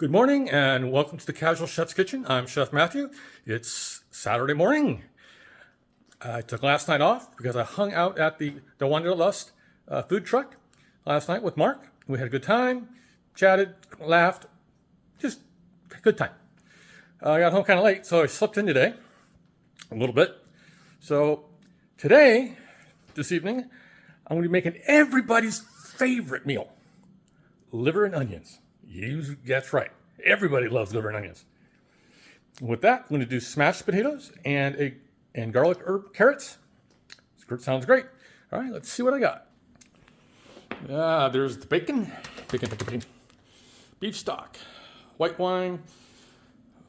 Good morning and welcome to the Casual Chef's Kitchen. I'm Chef Matthew. It's Saturday morning. I took last night off because I hung out at the Wanderlust food truck last night with Mark. We had a good time, chatted, laughed, just a good time. I got home kind of late, so I slept in today a little bit. So today, this evening, I'm going to be making everybody's favorite meal, liver and onions. That's right. Everybody loves liver and onions. With that, I'm going to do smashed potatoes and garlic herb carrots. Sounds great. All right, let's see what I got. There's the bacon, beef stock, white wine,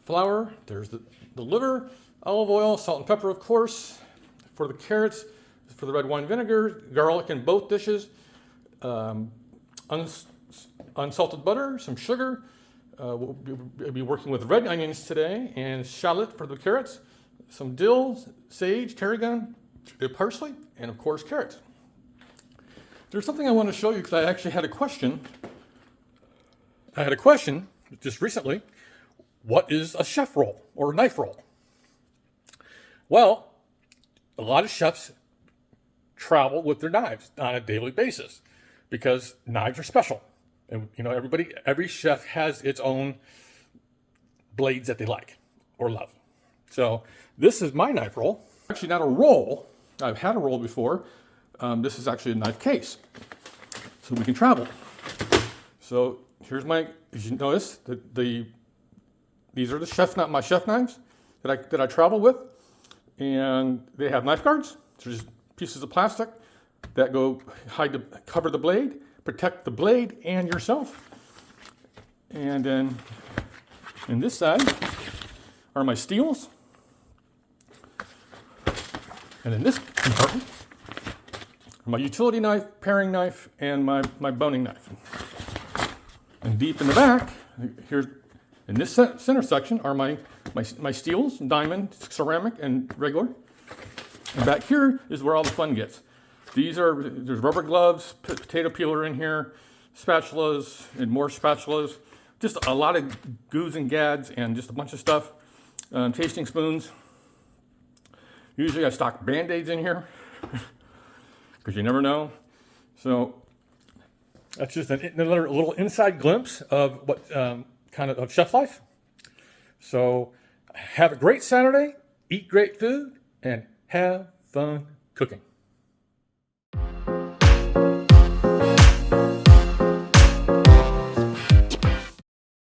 flour. There's the liver, olive oil, salt and pepper, of course. For the carrots, for the red wine vinegar, garlic in both dishes, unsalted butter, some sugar. We'll be working with red onions today and shallot for the carrots, some dill, sage, tarragon, parsley, and of course carrots. There's something I want to show you because I actually had a question. I had a question just recently. What is a chef roll or a knife roll? Well, a lot of chefs travel with their knives on a daily basis because knives are special. And every chef has its own blades that they like or love. So this is my knife roll. Actually not a roll. I've had a roll before. This is actually a knife case. So we can travel. So here's as you notice, these are my chef knives that I travel with. And they have knife guards. They're just pieces of plastic that cover the blade, protect the blade and yourself. And then in this side are my steels. And in this compartment are my utility knife, paring knife, and my boning knife. And deep in the back, here in this center section are my steels, diamond, ceramic, and regular. And back here is where all the fun gets. There's rubber gloves, potato peeler in here, spatulas, and more spatulas. Just a lot of goos and gads and just a bunch of stuff. Tasting spoons. Usually I stock Band-Aids in here because you never know. So that's just another little inside glimpse of what of chef life. So have a great Saturday, eat great food, and have fun cooking.